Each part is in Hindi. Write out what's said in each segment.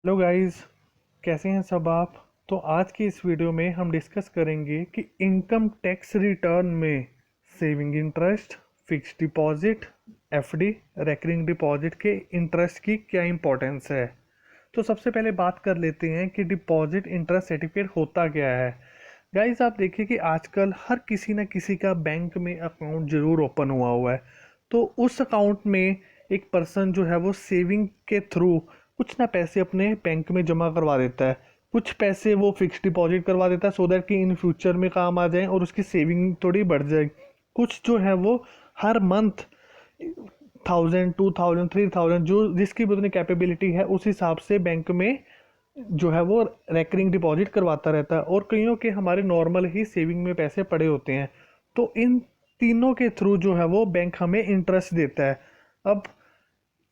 हेलो गाइस, कैसे हैं सब आप। तो आज की इस वीडियो में हम डिस्कस करेंगे कि इनकम टैक्स रिटर्न में saving interest, fixed deposit, FD, recurring deposit के इंटरेस्ट की क्या इंपॉर्टेंस है। तो सबसे पहले बात कर लेते हैं कि डिपॉजिट इंटरेस्ट सर्टिफिकेट होता क्या है। गाइस, आप देखिए कि आजकल हर किसी न किसी का बैंक में अकाउंट जरूर ओपन हुआ हुआ है। तो उस अकाउंट में एक पर्सन जो है वो सेविंग के थ्रू कुछ ना पैसे अपने बैंक में जमा करवा देता है। कुछ पैसे वो फिक्स डिपॉजिट करवा देता है सो दैट कि इन फ्यूचर में काम आ जाए और उसकी सेविंग थोड़ी बढ़ जाए। कुछ जो है वो हर मंथ 1000, 2000, 3000 जो जिसकी भी उतनी कैपेबिलिटी है उस हिसाब से बैंक में जो है वो रेकरिंग डिपॉजिट करवाता रहता है। और कईयों के हमारे नॉर्मल ही सेविंग में पैसे पड़े होते हैं। तो इन तीनों के थ्रू जो है वो बैंक हमें इंटरेस्ट देता है। अब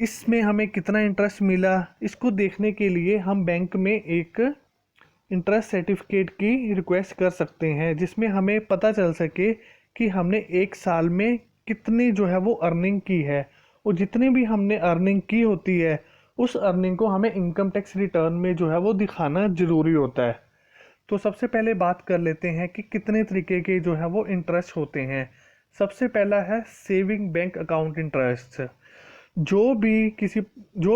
इसमें हमें कितना इंटरेस्ट मिला, इसको देखने के लिए हम बैंक में एक इंटरेस्ट सर्टिफिकेट की रिक्वेस्ट कर सकते हैं, जिसमें हमें पता चल सके कि हमने एक साल में कितनी जो है वो अर्निंग की है। और जितनी भी हमने अर्निंग की होती है उस अर्निंग को हमें इनकम टैक्स रिटर्न में जो है वो दिखाना ज़रूरी होता है। तो सबसे पहले बात कर लेते हैं कि कितने तरीके के जो है वो इंटरेस्ट होते हैं। सबसे पहला है सेविंग बैंक अकाउंट इंटरेस्ट। जो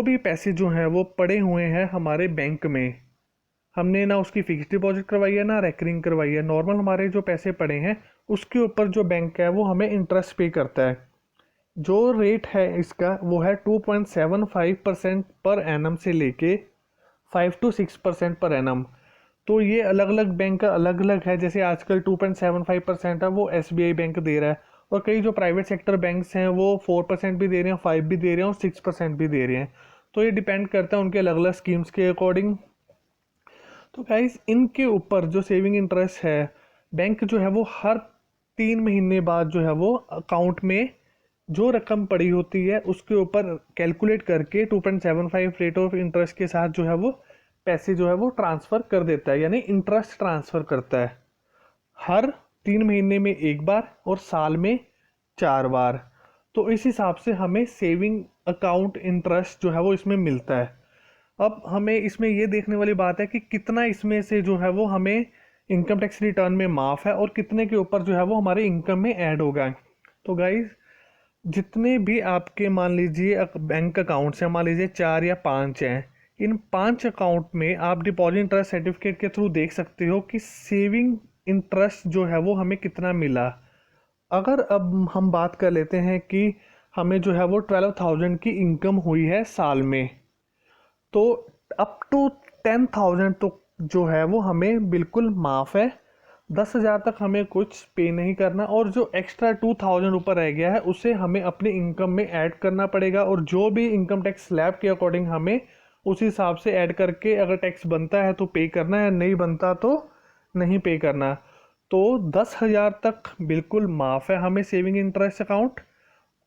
भी पैसे जो हैं वो पड़े हुए हैं हमारे बैंक में, हमने ना उसकी फिक्स डिपॉजिट करवाई है ना रेकरिंग करवाई है, नॉर्मल हमारे जो पैसे पड़े हैं उसके ऊपर जो बैंक है वो हमें इंटरेस्ट पे करता है। जो रेट है इसका वो है 2.75% पर एनम से लेके 5 to 6% पर एनम। तो ये अलग अलग बैंक का अलग अलग है। जैसे आजकल 2.75% है वो एसबीआई बैंक दे रहा है, और कई जो प्राइवेट सेक्टर बैंक्स हैं वो 4% भी दे रहे हैं, 5 भी दे रहे हैं और 6% भी दे रहे हैं। तो ये डिपेंड करता है उनके अलग अलग स्कीम्स के अकॉर्डिंग। तो गाइस, इनके ऊपर जो सेविंग इंटरेस्ट है, बैंक जो है वो हर 3 महीने बाद जो है वो अकाउंट में जो रकम पड़ी होती है उसके ऊपर कैलकुलेट करके 2.75 रेट ऑफ इंटरेस्ट के साथ जो है वो पैसे जो है वो ट्रांसफ़र कर देता है, यानी इंटरेस्ट ट्रांसफ़र करता है हर 3 महीने में एक बार और साल में 4 बार। तो इस हिसाब से हमें सेविंग अकाउंट इंटरेस्ट जो है वो इसमें मिलता है। अब हमें इसमें ये देखने वाली बात है कि कितना इसमें से जो है वो हमें इनकम टैक्स रिटर्न में माफ़ है और कितने के ऊपर जो है वो हमारे इनकम में ऐड होगा। तो गाइज, जितने भी आपके मान लीजिए बैंक अकाउंट्स हैं, मान लीजिए 4 या 5 हैं, इन 5 अकाउंट में आप डिपॉजिट इंटरेस्ट सर्टिफिकेट के थ्रू देख सकते हो कि सेविंग इंटरेस्ट जो है वो हमें कितना मिला। अगर अब हम बात कर लेते हैं कि हमें जो है वो 12,000 की इनकम हुई है साल में, तो अप टू 10,000 तो जो है वो हमें बिल्कुल माफ़ है। 10,000 तक हमें कुछ पे नहीं करना, और जो एक्स्ट्रा 2,000 ऊपर रह गया है उसे हमें अपने इनकम में ऐड करना पड़ेगा। और जो भी इनकम टैक्स स्लैब के अकॉर्डिंग हमें उस हिसाब से ऐड करके, अगर टैक्स बनता है तो पे करना है, नहीं बनता तो नहीं पे करना। तो 10,000 तक बिल्कुल माफ़ है हमें सेविंग इंटरेस्ट अकाउंट।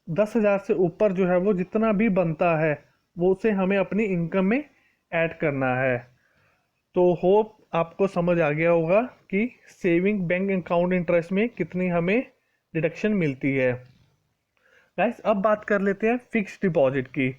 10,000 से ऊपर जो है वो जितना भी बनता है वो उसे हमें अपनी इनकम में ऐड करना है। तो होप आपको समझ आ गया होगा कि सेविंग बैंक अकाउंट इंटरेस्ट में कितनी हमें डिडक्शन मिलती है। गाइस, अब बात कर लेते हैं फिक्स्ड डिपॉजिट की।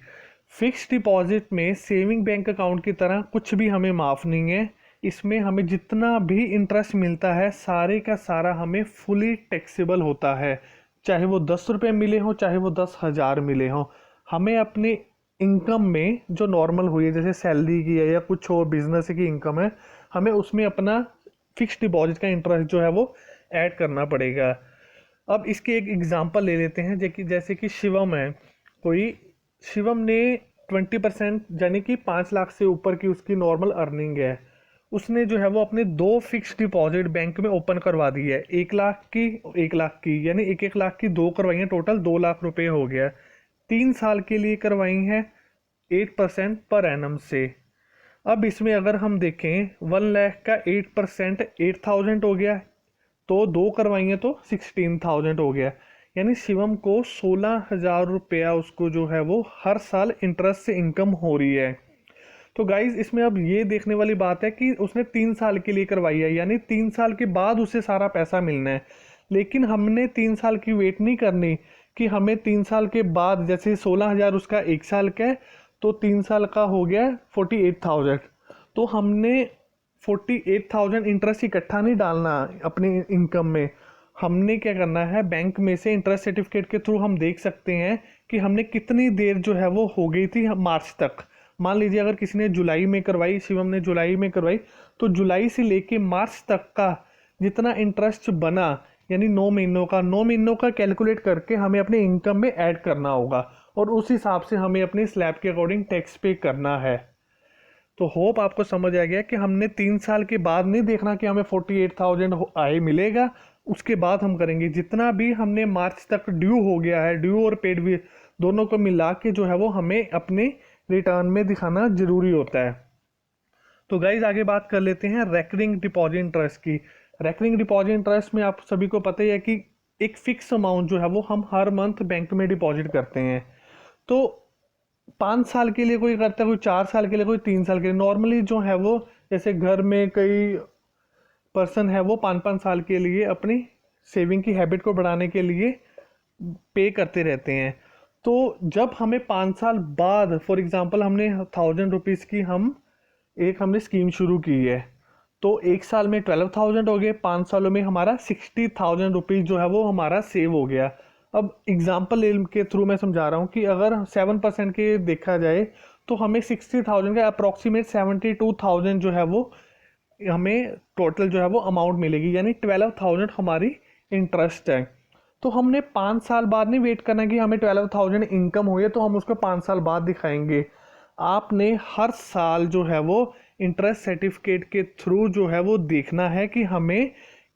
फिक्स्ड डिपॉजिट में सेविंग बैंक अकाउंट की तरह कुछ भी हमें माफ़ नहीं है। इसमें हमें जितना भी इंटरेस्ट मिलता है सारे का सारा हमें फुली टैक्सेबल होता है। चाहे वो 10 रुपये मिले हों, चाहे वो 10,000 मिले हों, हमें अपने इनकम में जो नॉर्मल हुई है, जैसे सैलरी की है या कुछ और बिजनेस की इनकम है, हमें उसमें अपना फिक्स्ड डिपॉजिट का इंटरेस्ट जो है वो ऐड करना पड़ेगा। अब इसके एक एग्जांपल ले लेते हैं, जैसे कि शिवम है कोई। शिवम ने 20% यानी कि 5 लाख से ऊपर की उसकी नॉर्मल अर्निंग है। उसने जो है वो अपने 2 फिक्स डिपॉजिट बैंक में ओपन करवा दी है, 1 लाख की, 1 लाख की, यानी 1-1 लाख की 2 करवाई हैं, टोटल 2 लाख रुपए हो गया। 3 साल के लिए करवाई हैं 8% पर एनम से। अब इसमें अगर हम देखें 1 लाख का 8% 8,000 हो गया, तो 2 करवाइए तो 16,000 हो गया। यानी शिवम को 16,000 रुपया उसको जो है वो हर साल इंटरेस्ट से इनकम हो रही है। तो गाइज, इसमें अब ये देखने वाली बात है कि उसने 3 साल के लिए करवाई है, यानी 3 साल के बाद उसे सारा पैसा मिलना है। लेकिन हमने 3 साल की वेट नहीं करनी कि हमें 3 साल के बाद, जैसे 16,000 उसका 1 साल का है, तो 3 साल का हो गया 48,000। तो हमने 48,000 इंटरेस्ट इकट्ठा नहीं डालना अपनी इनकम में। हमने क्या करना है, बैंक में से इंटरेस्ट सर्टिफिकेट के थ्रू हम देख सकते हैं कि हमने कितनी देर जो है वो हो गई थी मार्च तक। मान लीजिए अगर किसी ने जुलाई में करवाई, शिवम ने जुलाई में करवाई, तो जुलाई से लेके मार्च तक का जितना इंटरेस्ट बना, यानी 9 महीनों का कैलकुलेट करके हमें अपने इनकम में ऐड करना होगा और उस हिसाब से हमें अपने स्लैब के अकॉर्डिंग टैक्स पे करना है। तो होप आपको समझ आ गया कि हमने 3 साल के बाद नहीं देखना कि हमें 48,000 आय मिलेगा, उसके बाद हम करेंगे। जितना भी हमने मार्च तक ड्यू हो गया है, ड्यू और पेड भी दोनों को मिला के जो है वो हमें अपने रिटर्न में दिखाना जरूरी होता है। तो गाइज आगे बात कर लेते हैं रेकरिंग डिपॉजिट इंटरेस्ट की। रेकरिंग डिपॉजिट इंटरेस्ट में आप सभी को पता ही है कि एक फिक्स अमाउंट जो है वो हम हर मंथ बैंक में डिपॉजिट करते हैं। तो 5 साल के लिए कोई करता है, कोई 4 साल के लिए, कोई 3 साल के लिए। नॉर्मली जो है वो जैसे घर में कई पर्सन है वो 5-5 साल के लिए अपनी सेविंग की हैबिट को बढ़ाने के लिए पे करते रहते हैं। तो जब हमें 5 साल बाद, फॉर एग्जांपल हमने 1,000 रुपीज़ की हमने स्कीम शुरू की है, तो 1 साल में 12,000 हो गए, 5 सालों में हमारा 60,000 रुपीज़ जो है वो हमारा सेव हो गया। अब एग्जाम्पल के थ्रू मैं समझा रहा हूँ कि अगर 7% के देखा जाए तो हमें 60,000 का अप्रॉक्सीमेट 72,000 जो है वो हमें टोटल जो है वो अमाउंट मिलेगी, यानी 12,000 हमारी इंटरेस्ट है। तो हमने 5 साल बाद नहीं वेट करना कि हमें 12,000 इनकम हुई है तो हम उसको 5 साल बाद दिखाएंगे। आपने हर साल जो है वो इंटरेस्ट सर्टिफिकेट के थ्रू जो है वो देखना है कि हमें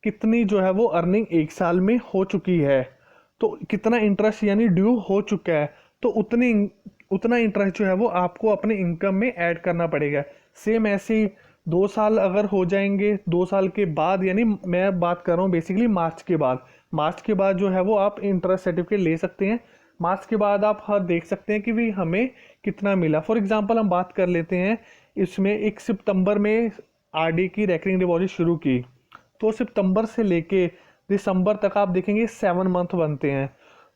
कितनी जो है वो अर्निंग 1 साल में हो चुकी है, तो कितना इंटरेस्ट यानी ड्यू हो चुका है, तो उतना इंटरेस्ट जो है वो आपको अपने इनकम में ऐड करना पड़ेगा। सेम ऐसे ही 2 साल अगर हो जाएंगे, 2 साल के बाद, यानी मैं बात कर रहा हूँ बेसिकली मार्च के बाद जो है वो आप इंटरेस्ट सर्टिफिकेट ले सकते हैं। मार्च के बाद आप हर देख सकते हैं कि भी हमें कितना मिला। फॉर एग्जांपल हम बात कर लेते हैं, इसमें 1 सितंबर में आरडी की रेकरिंग डिपॉजिट शुरू की, तो सितंबर से लेके दिसंबर तक आप देखेंगे 7 मंथ बनते हैं।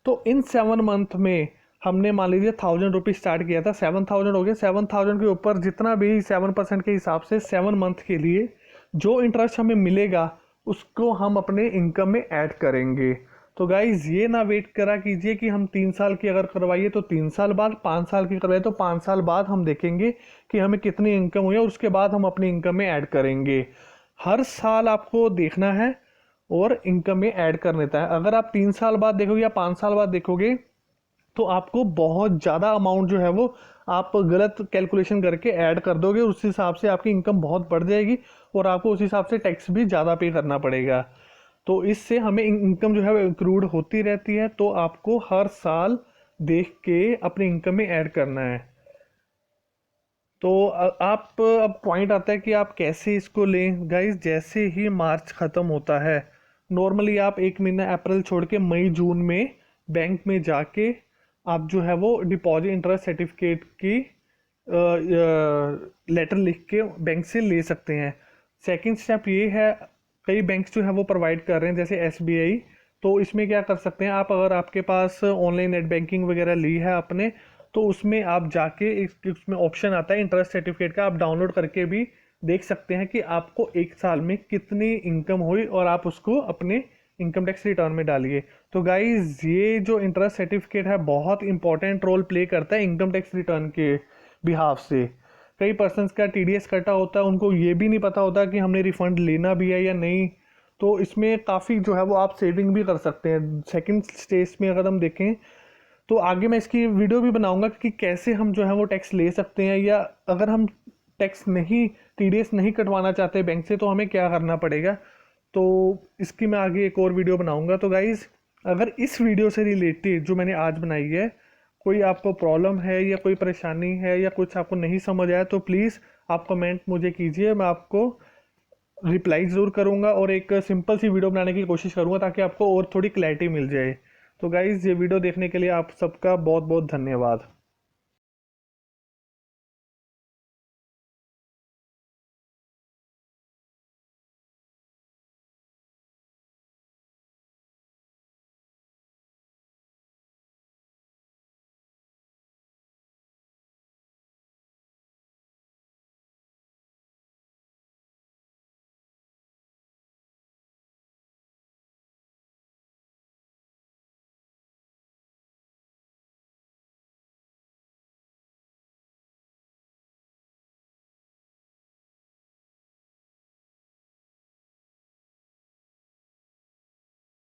तो इन 7 मंथ में हमने मान लीजिए 1,000 रुपीज़ स्टार्ट किया था, 7,000 हो गए। 7,000 के ऊपर जितना भी 7% के हिसाब से 7 मंथ के लिए जो इंटरेस्ट हमें मिलेगा उसको हम अपने इनकम में ऐड करेंगे। तो गाइज ये ना वेट करा कीजिए कि हम 3 साल की अगर करवाइए तो 3 साल बाद, 5 साल की करवाइए तो 5 साल बाद हम देखेंगे कि हमें कितनी इनकम हुई है, उसके बाद हम अपनी इनकम में ऐड करेंगे। हर साल आपको देखना है और इनकम में ऐड कर देता है। अगर आप 3 साल बाद देखोगे या 5 साल बाद देखोगे तो आपको बहुत ज़्यादा अमाउंट जो है वो आप गलत कैलकुलेशन करके ऐड कर दोगे, उस हिसाब से आपकी इनकम बहुत बढ़ जाएगी और आपको उस हिसाब से टैक्स भी ज़्यादा पे करना पड़ेगा। तो इससे हमें इनकम जो है वो इंक्लूड होती रहती है, तो आपको हर साल देख के अपनी इनकम में ऐड करना है। तो आप अब पॉइंट आता है कि आप कैसे इसको लें। गाइस जैसे ही मार्च ख़त्म होता है, नॉर्मली आप 1 महीना अप्रैल छोड़ के मई जून में बैंक में जाके आप जो है वो डिपॉजिट इंटरेस्ट सर्टिफिकेट की लेटर लिख के बैंक से ले सकते हैं। सेकंड स्टेप ये है, कई बैंक्स जो है वो प्रोवाइड कर रहे हैं जैसे एसबीआई। तो इसमें क्या कर सकते हैं आप, अगर आपके पास ऑनलाइन नेट बैंकिंग वगैरह ली है आपने, तो उसमें आप जाके उसमें ऑप्शन आता है इंटरेस्ट सर्टिफिकेट का, आप डाउनलोड करके भी देख सकते हैं कि आपको 1 साल में कितनी इनकम हुई और आप उसको अपने इनकम टैक्स रिटर्न में डालिए। तो गाइज ये जो इंटरेस्ट सर्टिफिकेट है बहुत इंपॉर्टेंट रोल प्ले करता है इनकम टैक्स रिटर्न के बिहाफ से। कई पर्सन्स का टीडीएस कटा होता है, उनको ये भी नहीं पता होता कि हमने रिफंड लेना भी है या नहीं। तो इसमें काफ़ी जो है वो आप सेविंग भी कर सकते हैं। सेकंड स्टेज में अगर हम देखें तो आगे मैं इसकी वीडियो भी बनाऊंगा कि कैसे हम जो है वो टैक्स ले सकते हैं, या अगर हम टैक्स नहीं, टीडीएस नहीं कटवाना चाहते बैंक से तो हमें क्या करना पड़ेगा। तो इसकी मैं आगे एक और वीडियो बनाऊंगा। तो गाइज़ अगर इस वीडियो से रिलेटेड जो मैंने आज बनाई है कोई आपको प्रॉब्लम है या कोई परेशानी है या कुछ आपको नहीं समझ आया तो प्लीज़ आप कमेंट मुझे कीजिए, मैं आपको रिप्लाई ज़रूर करूँगा और एक सिंपल सी वीडियो बनाने की कोशिश करूँगा ताकि आपको और थोड़ी क्लैरिटी मिल जाए। तो गाइज़ ये वीडियो देखने के लिए आप सबका बहुत बहुत धन्यवाद।